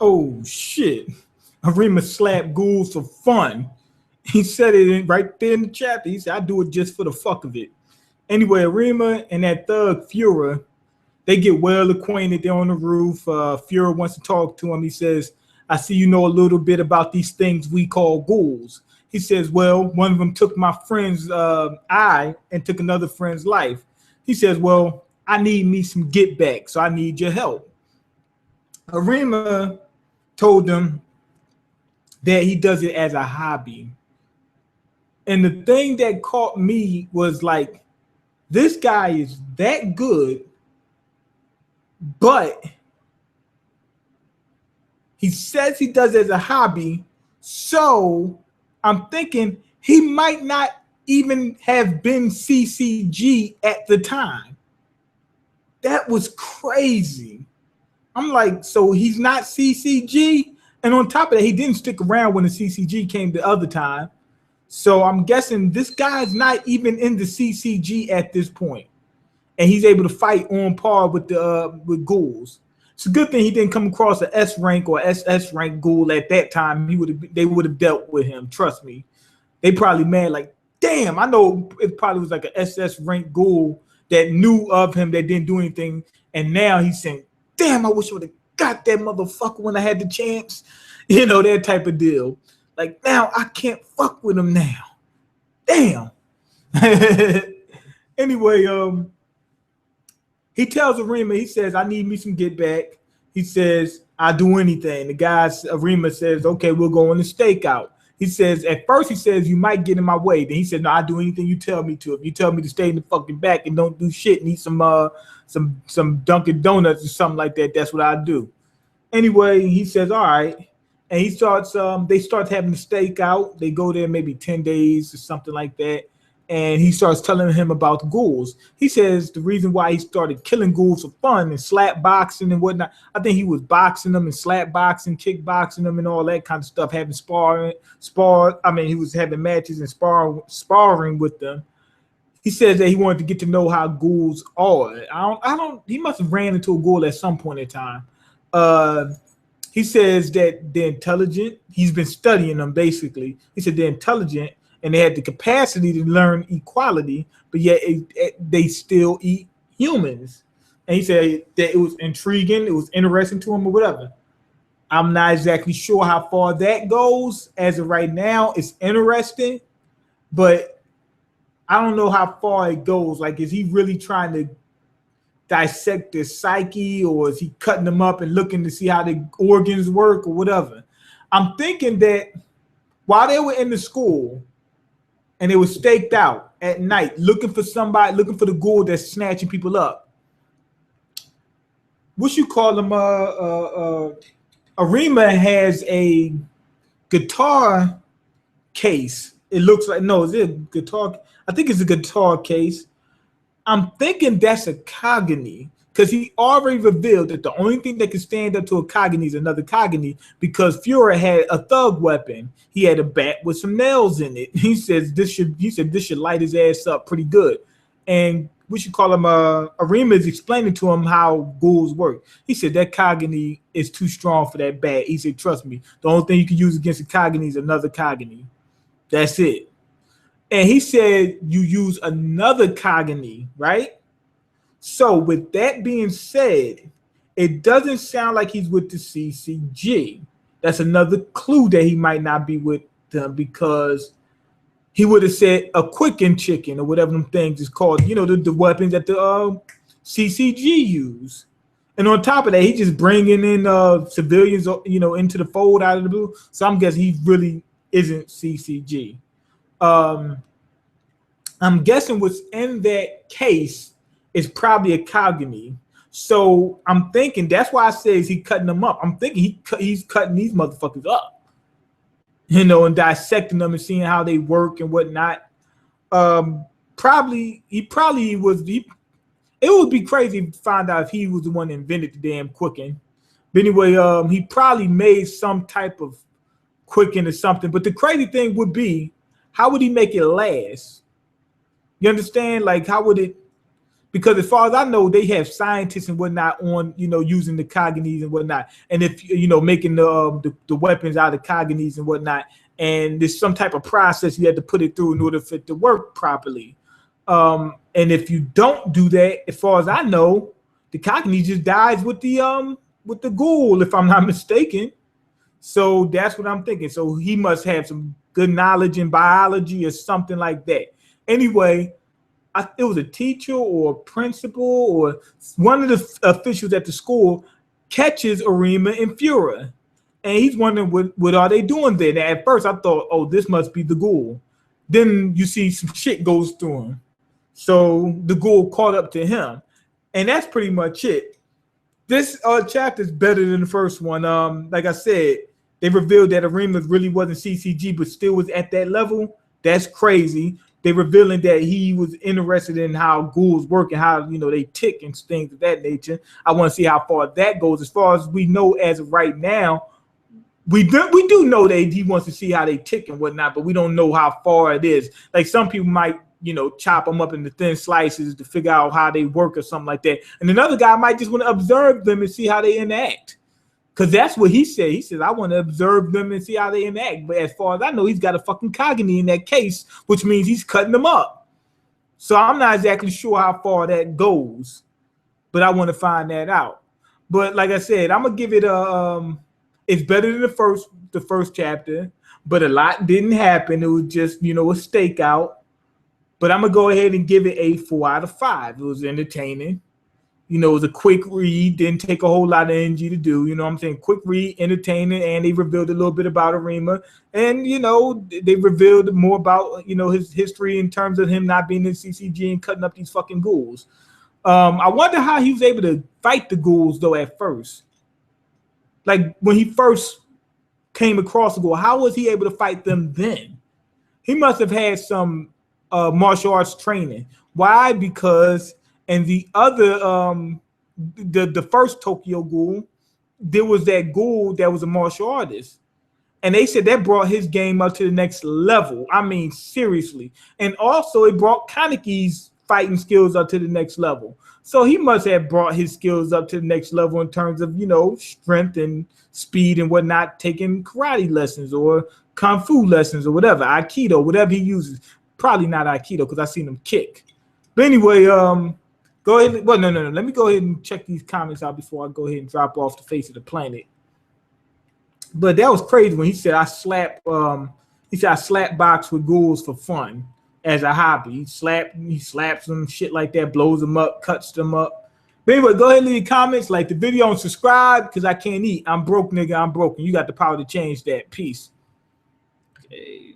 Oh shit. Arima slapped ghouls for fun. He said it right there in the chapter. He said, I do it just for the fuck of it. Anyway, Arima and that thug Fura, they get well acquainted. They're on the roof. Fura wants to talk to him. He says, I see you know a little bit about these things we call ghouls. He says, well, one of them took my friend's eye and took another friend's life. He says, well, I need me some get back, so I need your help. Arima told them that he does it as a hobby. And the thing that caught me was like, this guy is that good, but he says he does it as a hobby. So I'm thinking he might not even have been CCG at the time. That was crazy. I'm like, so he's not CCG? And on top of that, he didn't stick around when the CCG came the other time. So I'm guessing this guy's not even in the CCG at this point. And he's able to fight on par with the with ghouls. It's a good thing he didn't come across an S rank or SS rank ghoul at that time. They would have dealt with him. Trust me. They probably mad like, damn, I know it probably was like an SS rank ghoul that knew of him that didn't do anything. And now he's saying, damn, I wish I would have got that motherfucker when I had the chance. You know, that type of deal. Like, now I can't fuck with him now. Damn. Anyway, he tells Arima, he says, I need me some get back. He says, I'll do anything. The guy, Arima says, okay, we'll go on the stakeout. He says, at first he says, you might get in my way. Then he said, no, I'll do anything you tell me to. If you tell me to stay in the fucking back and don't do shit and eat some Dunkin' Donuts or something like that, that's what I'll do. Anyway, he says, all right. And he starts, they start having the stakeout. They go there maybe 10 days or something like that. And he starts telling him about the ghouls. He says the reason why he started killing ghouls for fun and slap boxing and whatnot. I think he was boxing them and slap boxing, kickboxing them and all that kind of stuff, having he was having matches and sparring with them. He says that he wanted to get to know how ghouls are. He must have ran into a ghoul at some point in time. He says that they're intelligent. He's been studying them basically. He said they're intelligent and they had the capacity to learn equality, but yet they still eat humans. And he said that it was intriguing, it was interesting to him or whatever. I'm not exactly sure how far that goes. As of right now, it's interesting, but I don't know how far it goes. Like, is he really trying to dissect their psyche, or is he cutting them up and looking to see how the organs work or whatever? I'm thinking that while they were in the school and they were staked out at night looking for the ghoul that's snatching people up, what you call them, Arima has a guitar case. It looks like, no, is it a guitar? I think it's a guitar case. I'm thinking that's a Kagani, because he already revealed that the only thing that can stand up to a Kagani is another Kagani, because Fuhrer had a thug weapon. He had a bat with some nails in it. He said this should light his ass up pretty good. And we should call him Arima is explaining to him how ghouls work. He said that Kagani is too strong for that bat. He said, trust me, the only thing you can use against a Kagani is another Kagani. That's it. And he said you use another Kagani, right? So with that being said, it doesn't sound like he's with the CCG. That's another clue that he might not be with them, because he would have said a quicken chicken or whatever them things is called, you know, the weapons that the CCG use. And on top of that, he just bringing in civilians, you know, into the fold out of the blue. So I'm guessing he really isn't CCG. I'm guessing what's in that case is probably a Kagami. So I'm thinking that's why I say is he cutting them up. I'm thinking he's cutting these motherfuckers up, you know, and dissecting them and seeing how they work and whatnot. It would be crazy to find out if he was the one that invented the damn Quicken. But anyway, he probably made some type of Quicken or something. But the crazy thing would be, how would he make it last? You understand? Like, how would it? Because as far as I know, they have scientists and whatnot on, using the Cognese and whatnot. And if, making the weapons out of Cognese and whatnot. And there's some type of process you have to put it through in order for it to work properly. And if you don't do that, as far as I know, the Cognese just dies with the Ghoul, if I'm not mistaken. So that's what I'm thinking. So he must have some good knowledge in biology or something like that. Anyway, it was a teacher or a principal or one of the officials at the school catches Arima and Fura. And he's wondering what are they doing there. Now, at first, I thought, oh, this must be the Ghoul. Then you see some shit goes through him. So the Ghoul caught up to him. And that's pretty much it. This chapter is better than the first one. Like I said, they revealed that Arima really wasn't CCG, but still was at that level. That's crazy. They revealing that he was interested in how ghouls work and how they tick and things of that nature. I want to see how far that goes. As far as we know, as of right now, we do know that he wants to see how they tick and whatnot, but we don't know how far it is. Like some people might, chop them up into thin slices to figure out how they work or something like that. And another guy might just want to observe them and see how they enact. Because that's what he said. He said, I want to observe them and see how they enact. But as far as I know, he's got a fucking Cognese in that case, which means he's cutting them up. So I'm not exactly sure how far that goes. But I want to find that out. But like I said, I'm going to give it it's better than the first chapter. But a lot didn't happen. It was just, a stakeout. But I'm going to go ahead and give it a 4 out of 5. It was entertaining. It was a quick read, didn't take a whole lot of energy to do. You know what I'm saying? Quick read, entertaining, and they revealed a little bit about Arima. And, they revealed more about, his history in terms of him not being in CCG and cutting up these fucking ghouls. I wonder how he was able to fight the ghouls, though, at first. Like, when he first came across the ghoul, how was he able to fight them then? He must have had some martial arts training. Why? Because... And the other, the first Tokyo Ghoul, there was that Ghoul that was a martial artist. And they said that brought his game up to the next level. I mean, seriously. And also it brought Kaneki's fighting skills up to the next level. So he must have brought his skills up to the next level in terms of, strength and speed and whatnot, taking karate lessons or kung fu lessons or whatever, Aikido, whatever he uses. Probably not Aikido because I've seen him kick. But anyway, go ahead. Well, no. Let me go ahead and check these comments out before I go ahead and drop off the face of the planet. But that was crazy when he said I slap box with ghouls for fun as a hobby. He slaps them, shit like that, blows them up, cuts them up. But anyway, go ahead and leave comments, like the video, and subscribe because I can't eat. I'm broke, nigga. I'm broken. You got the power to change that. Peace. Okay.